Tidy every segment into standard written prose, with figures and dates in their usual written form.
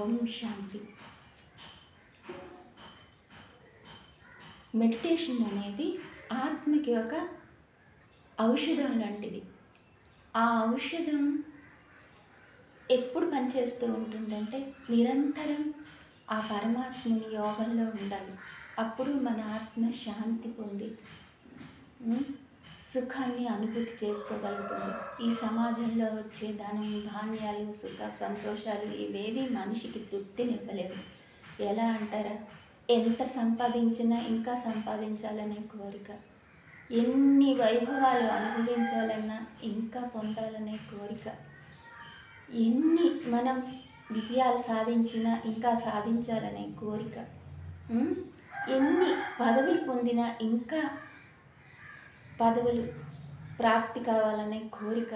ఓం శాంతి. Meditation అనేది ఆత్మకి ఒక ఔషధం లాంటిది. ఆ ఔషధం ఎప్పుడు పనిచేస్తూ ఉంటుందంటే నిరంతరం ఆ పరమాత్మని యోగంలో ఉండాలి. అప్పుడు మన ఆత్మ శాంతి పొంది సుఖాన్ని అనుభూతి చేసుకోగలుగుతుంది. ఈ సమాజంలో వచ్చే ధనం, ధాన్యాలు, సుఖ సంతోషాలు ఇవేవి మనిషికి తృప్తినివ్వలేవు. ఎలా అంటారా, ఎంత సంపాదించినా ఇంకా సంపాదించాలనే కోరిక, ఎన్ని వైభవాలు అనుభవించాలన్నా ఇంకా పొందాలనే కోరిక, ఎన్ని మనం విజయాలు సాధించినా ఇంకా సాధించాలనే కోరిక, ఎన్ని పదవులు పొందినా ఇంకా పదవులు ప్రాప్తి కావాలనే కోరిక.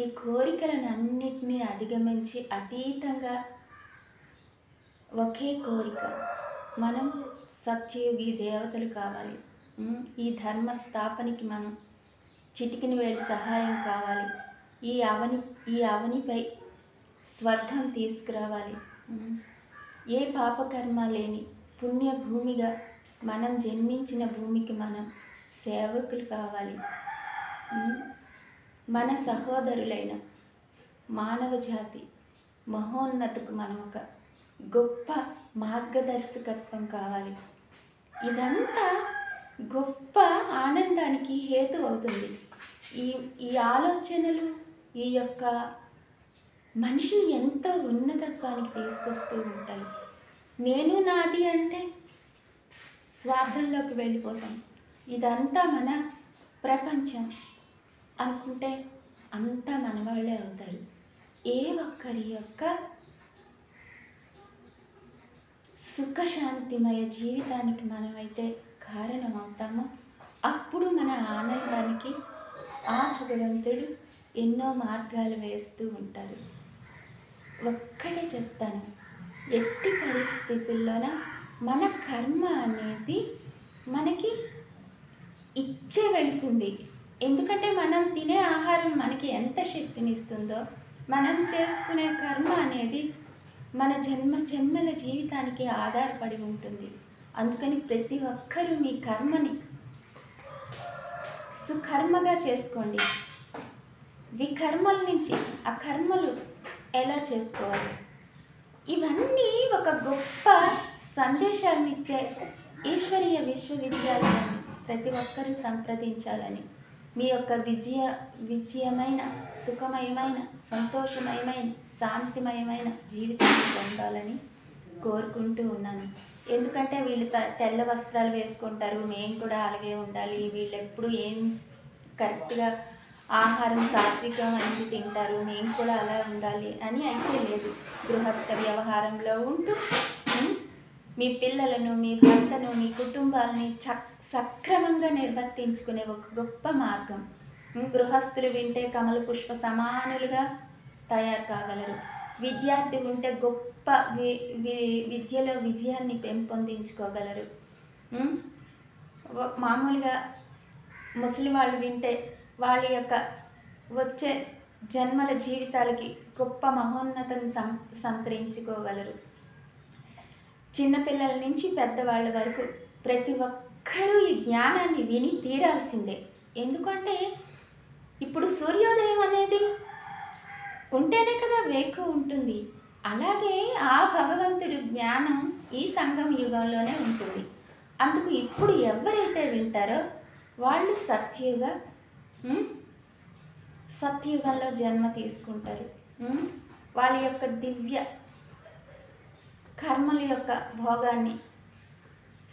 ఈ కోరికలను అన్నిటినీ అధిగమించి అతీతంగా ఒకే కోరిక, మనం సత్యయుగి దేవతలు కావాలి. ఈ ధర్మ స్థాపనకి మనం చిటికిన వేళ సహాయం కావాలి. ఈ అవనిపై స్వర్గం తీసుకురావాలి. ఏ పాపకర్మ లేని పుణ్యభూమిగా మనం జన్మించిన భూమికి మనం సేవకులు కావాలి. మన సహోదరులైన మానవ జాతి మహోన్నతకు మనం ఒక గొప్ప మార్గదర్శకత్వం కావాలి. ఇదంతా గొప్ప ఆనందానికి హేతు అవుతుంది. ఈ ఆలోచనలు ఈ యొక్క మనిషిని ఎంతో ఉన్నతత్వానికి తీసుకొస్తూ ఉంటాయి. నేను నాది అంటే స్వార్థంలోకి వెళ్ళిపోతాం. ఇదంతా మన ప్రపంచం అనుకుంటే అంతా మన వాళ్ళే అవుతారు. ఏ ఒక్కరి యొక్క సుఖశాంతిమయ జీవితానికి మనమైతే కారణం అవుతామో అప్పుడు మన ఆనందానికి ఆ భగవంతుడు ఎన్నో మార్గాలు వేస్తూ ఉంటారు. ఒక్కటే చెప్తాను, ఎట్టి పరిస్థితుల్లోన మన కర్మ అనేది మనకి ఇచ్చే వెళుతుంది. ఎందుకంటే మనం తినే ఆహారం మనకి ఎంత శక్తిని ఇస్తుందో మనం చేసుకునే కర్మ అనేది మన జన్మల జీవితానికి ఆధారపడి ఉంటుంది. అందుకని ప్రతి ఒక్కరూ మీ కర్మని సుకర్మగా చేసుకోండి. వికర్మల నుంచి అకర్మలు ఎలా చేసుకోవాలి, ఇవన్నీ ఒక గొప్ప సందేశాన్ని ఇచ్చే ఈశ్వరీయ విశ్వవిద్యాలయాన్ని ప్రతి ఒక్కరూ సంప్రదించాలని, మీ యొక్క విజయమైన సుఖమయమైన సంతోషమయమైన శాంతిమయమైన జీవితాన్ని పొందాలని కోరుకుంటూ ఉన్నాను. ఎందుకంటే వీళ్ళు తెల్ల వస్త్రాలు వేసుకుంటారు, మేము కూడా అలాగే ఉండాలి, వీళ్ళు ఎప్పుడు ఏం కరెక్ట్గా ఆహారం సాత్వికం అనేది తింటారు, మేము కూడా అలా ఉండాలి అని అయితే లేదు. గృహస్థ వ్యవహారంలో ఉంటూ మీ పిల్లలను, మీ భర్తను, మీ కుటుంబాలని సక్రమంగా నిర్వర్తించుకునే ఒక గొప్ప మార్గం. గృహస్థులు వింటే కమల పుష్ప సమానులుగా తయారు కాగలరు. విద్యార్థి ఉంటే గొప్ప విద్యలో విజయాన్ని పెంపొందించుకోగలరు. మామూలుగా ముసలి వాళ్ళు వింటే వాళ్ళ యొక్క వచ్చే జన్మల జీవితాలకి గొప్ప మహోన్నతను సంతరించుకోగలరు. చిన్నపిల్లల నుంచి పెద్దవాళ్ళ వరకు ప్రతి ఒక్కరూ ఈ జ్ఞానాన్ని విని తీరాల్సిందే. ఎందుకంటే ఇప్పుడు సూర్యోదయం అనేది ఉంటేనే కదా వేకువ ఉంటుంది. అలాగే ఆ భగవంతుడి జ్ఞానం ఈ సంగమ యుగంలోనే ఉంటుంది. అందుకు ఇప్పుడు ఎవరైతే వింటారో వాళ్ళు సత్యయుగంలో జన్మ తీసుకుంటారు. వాళ్ళ యొక్క దివ్య కర్మల యొక్క భోగాన్ని,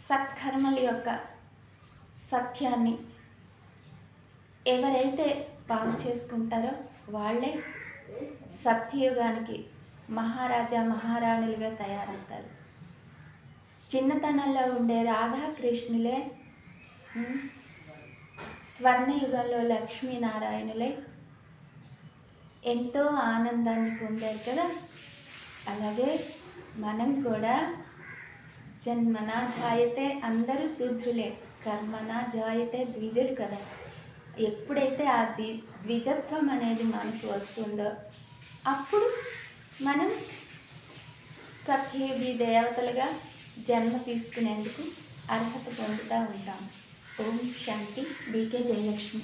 సత్కర్మల యొక్క సత్యాన్ని ఎవరైతే బాగు చేసుకుంటారో వాళ్ళే సత్యయుగానికి మహారాజా మహారాణులుగా తయారవుతారు. చిన్నతనంలో ఉండే రాధాకృష్ణులే స్వర్ణయుగంలో లక్ష్మీనారాయణులే ఎంతో ఆనందాన్ని పొందారు కదా. అలాగే మనం కూడా జన్మనా జాయతే, అందరూ శూద్రులే, కర్మనా జాయతే ద్విజులు కదా. ఎప్పుడైతే ఆ ద్విజత్వం అనేది మనకు వస్తుందో అప్పుడు మనం సత్యయుగి దేవతలుగా జన్మ తీసుకునేందుకు అర్హత పొందుతూ ఉంటాం. ఓం శాంతి. బీకే జయలక్ష్మి.